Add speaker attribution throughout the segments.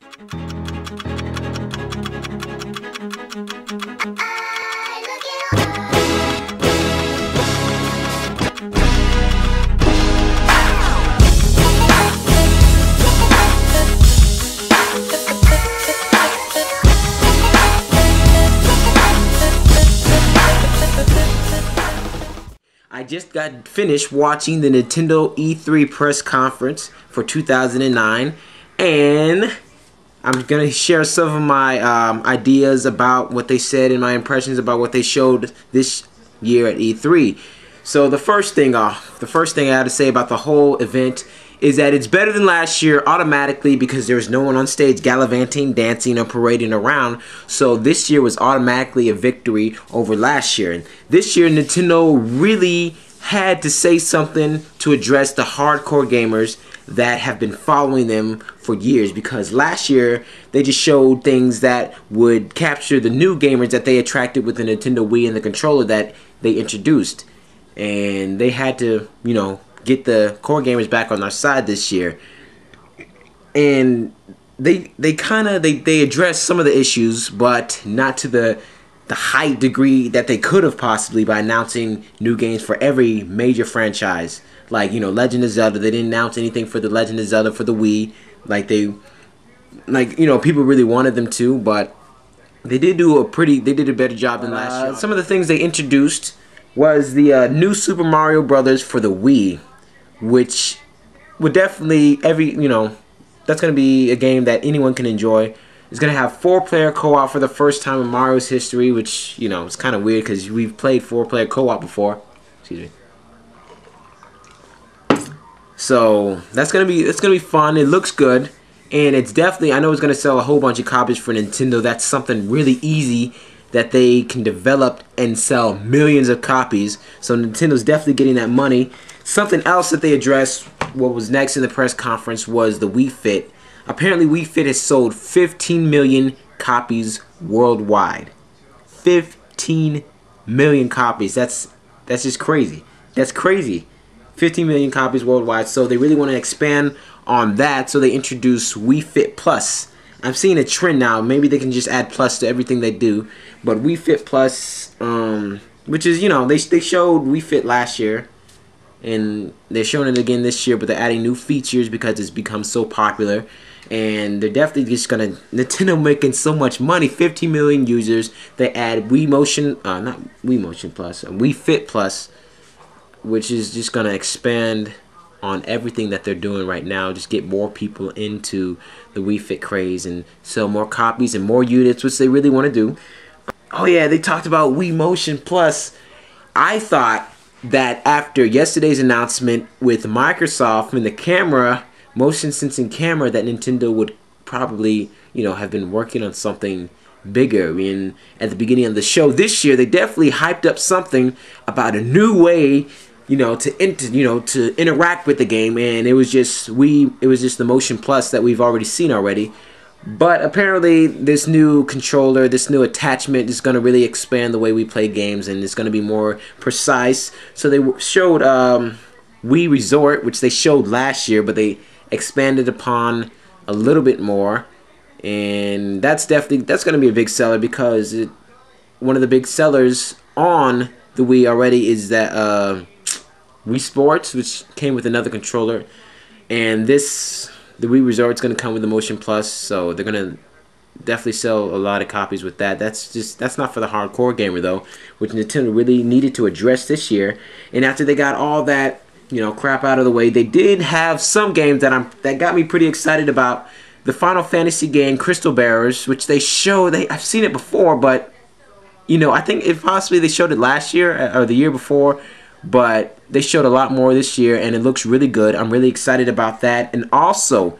Speaker 1: I just got finished watching the Nintendo E3 press conference for 2009, and I'm going to share some of my ideas about what they said and my impressions about what they showed this year at E3. So the first thing I had to say about the whole event is that it's better than last year automatically because there was no one on stage gallivanting, dancing, or parading around. So this year was automatically a victory over last year. And this year Nintendo really had to say something to address the hardcore gamers that have been following them for years, because last year they just showed things that would capture the new gamers that they attracted with the Nintendo Wii and the controller that they introduced. And they had to, you know, get the core gamers back on our side this year. And they addressed some of the issues, but not to the high degree that they could have possibly by announcing new games for every major franchise. Like, you know, Legend of Zelda, they didn't announce anything for the Legend of Zelda for the Wii. You know, people really wanted them to, but they did a better job than last year. Some of the things they introduced was the new Super Mario Brothers for the Wii, which would definitely that's going to be a game that anyone can enjoy. It's going to have 4-player co-op for the first time in Mario's history, which, you know, it's kind of weird because we've played 4-player co-op before. Excuse me. So it's gonna be fun. It looks good, and it's definitely, I know it's gonna sell a whole bunch of copies for Nintendo. That's something really easy that they can develop and sell millions of copies. So Nintendo's definitely getting that money. Something else that they addressed, what was next in the press conference, was the Wii Fit. Apparently Wii Fit has sold 15 million copies worldwide. 15 million copies. That's just crazy. That's crazy. 15 million copies worldwide. So they really want to expand on that. So they introduced Wii Fit Plus. I'm seeing a trend now. Maybe they can just add plus to everything they do. But Wii Fit Plus, which is, you know, they showed Wii Fit last year, and they're showing it again this year, but they're adding new features because it's become so popular. And they're definitely just gonna, Nintendo making so much money, 15 million users. They add Wii Motion, not Wii Motion Plus, Wii Fit Plus, which is just gonna expand on everything that they're doing right now. Just get more people into the Wii Fit craze and sell more copies and more units, which they really want to do. Oh yeah, they talked about Wii Motion Plus. I thought that after yesterday's announcement with Microsoft and the camera, motion sensing camera, that Nintendo would probably, you know, have been working on something bigger. I mean, at the beginning of the show this year, they definitely hyped up something about a new way, you know, to interact with the game, and it was just the Motion Plus that we've already seen already. But apparently this new controller, this new attachment is going to really expand the way we play games, and it's going to be more precise. So they showed Wii Resort, which they showed last year, but they expanded upon a little bit more, and that's going to be a big seller, because one of the big sellers on the Wii already is that Wii Sports, which came with another controller, and the Wii Resort is going to come with the Motion Plus, so they're going to definitely sell a lot of copies with that. That's not for the hardcore gamer though, which Nintendo really needed to address this year. And after they got all that, you know, crap out of the way, they did have some games that got me pretty excited about. The Final Fantasy game Crystal Bearers, which they showed, I've seen it before, but you know, I think if possibly they showed it last year or the year before, but they showed a lot more this year, and it looks really good. I'm really excited about that. And also,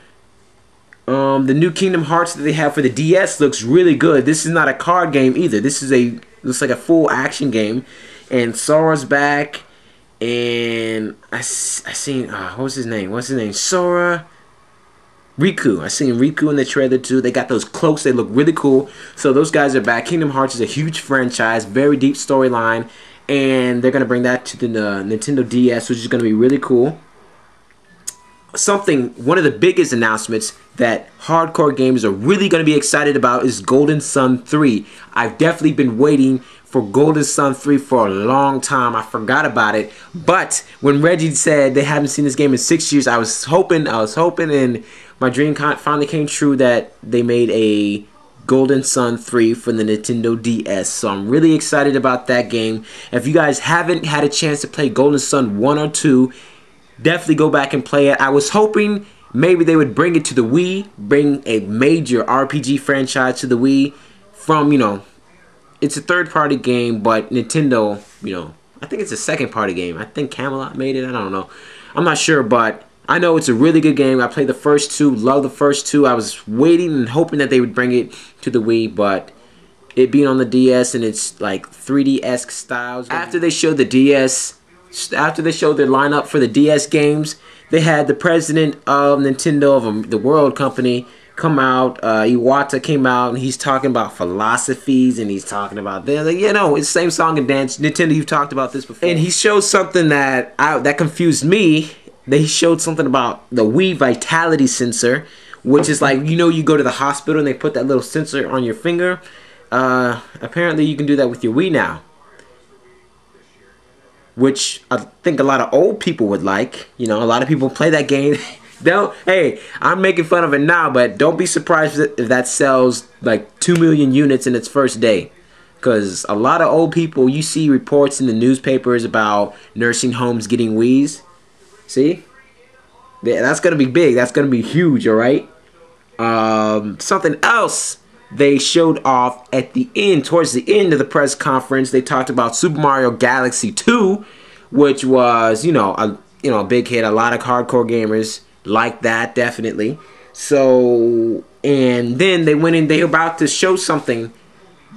Speaker 1: the new Kingdom Hearts that they have for the DS looks really good. This is not a card game either. This is looks like a full action game. And Sora's back, and I seen what was his name? What's his name? Sora. Riku. I seen Riku in the trailer too. They got those cloaks. They look really cool. So those guys are back. Kingdom Hearts is a huge franchise, very deep storyline, and they're gonna bring that to the Nintendo DS, which is gonna be really cool. one of the biggest announcements that hardcore gamers are really going to be excited about is Golden Sun 3. I've definitely been waiting for Golden Sun 3 for a long time. I forgot about it, but when Reggie said they haven't seen this game in 6 years, I was hoping, and my dream finally came true that they made a Golden Sun 3 for the Nintendo DS. So I'm really excited about that game. If you guys haven't had a chance to play Golden Sun 1 or 2, definitely go back and play it. I was hoping maybe they would bring it to the Wii, bring a major RPG franchise to the Wii from, it's a third-party game, but Nintendo, I think it's a second-party game. I think Camelot made it. I don't know. I'm not sure, but I know it's a really good game. I played the first two, love the first two. I was waiting and hoping that they would bring it to the Wii, but it being on the DS and it's like 3D-esque styles. After they showed the DS, after they showed their lineup for the DS games, they had the president of Nintendo, of the World Company, come out. Iwata came out and he's talking about philosophies and he's talking about it's the same song and dance. Nintendo, you've talked about this before. And he showed something that confused me. They showed something about the Wii Vitality sensor, which is like, you go to the hospital and they put that little sensor on your finger. Apparently you can do that with your Wii now, which I think a lot of old people would like. A lot of people play that game. Hey, I'm making fun of it now, but don't be surprised if that sells like 2 million units in its first day. Because a lot of old people, you see reports in the newspapers about nursing homes getting Wiis. See? That's going to be big. That's going to be huge, alright? Something else they showed off at the end, towards the end of the press conference, they talked about Super Mario Galaxy 2, which was, a big hit. A lot of hardcore gamers like that, definitely. So, and then they went in, they were about to show something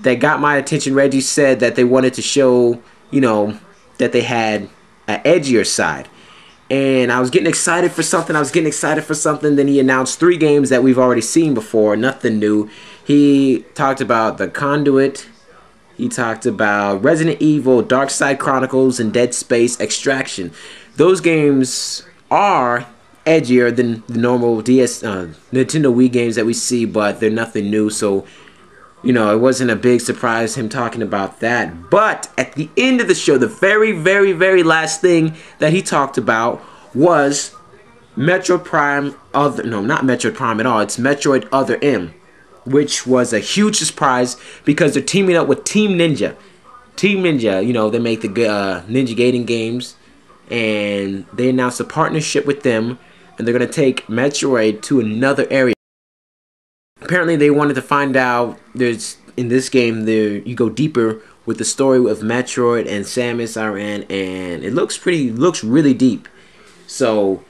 Speaker 1: that got my attention. Reggie said that they wanted to show, that they had an edgier side. And I was getting excited for something. Then he announced 3 games that we've already seen before. Nothing new. He talked about The Conduit. He talked about Resident Evil, Dark Side Chronicles, and Dead Space Extraction. Those games are edgier than the normal Nintendo Wii games that we see, but they're nothing new. So, it wasn't a big surprise him talking about that. But at the end of the show, the very, very, very last thing that he talked about was Metroid Prime not Metroid Prime at all. It's Metroid Other M, which was a huge surprise because they're teaming up with Team Ninja. Team Ninja, they make the Ninja Gaiden games, and they announced a partnership with them, and they're going to take Metroid to another area. Apparently they wanted to find out, in this game you go deeper with the story of Metroid and Samus Aran, and it looks really deep. So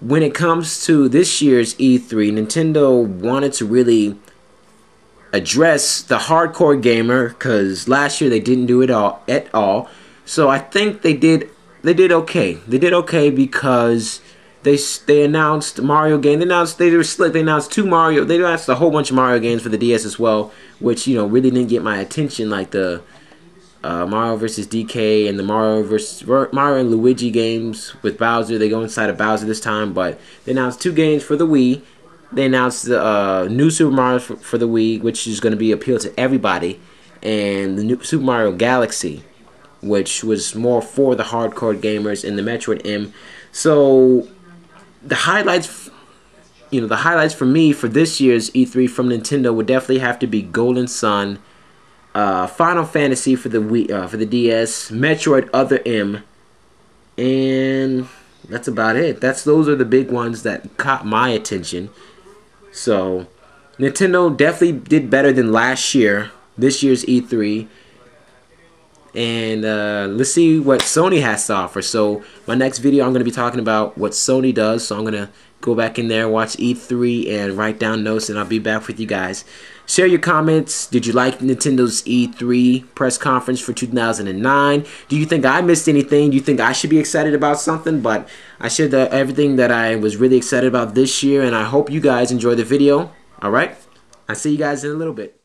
Speaker 1: when it comes to this year's E3, Nintendo wanted to really address the hardcore gamer, because last year they didn't do it at all. So I think they did okay. They did okay because they announced Mario game. They announced 2 Mario. They announced a whole bunch of Mario games for the DS as well, which really didn't get my attention, like the Mario vs. DK and the Mario and Luigi games with Bowser. They go inside of Bowser this time, but they announced 2 games for the Wii. They announced the new Super Mario for the Wii, which is going to be appeal to everybody, and the new Super Mario Galaxy, which was more for the hardcore gamers, and the Metroid M. So the highlights for me for this year's E3 from Nintendo would definitely have to be Golden Sun, Final Fantasy for the Wii, for the DS, Metroid Other M, and that's about it. Those are the big ones that caught my attention. So Nintendo definitely did better than last year, this year's E3. And let's see what Sony has to offer. So my next video, I'm going to be talking about what Sony does. So I'm going to go back in there, watch E3, and write down notes, and I'll be back with you guys. Share your comments. Did you like Nintendo's E3 press conference for 2009? Do you think I missed anything? Do you think I should be excited about something? But I shared everything that I was really excited about this year, and I hope you guys enjoy the video. Alright? I'll see you guys in a little bit.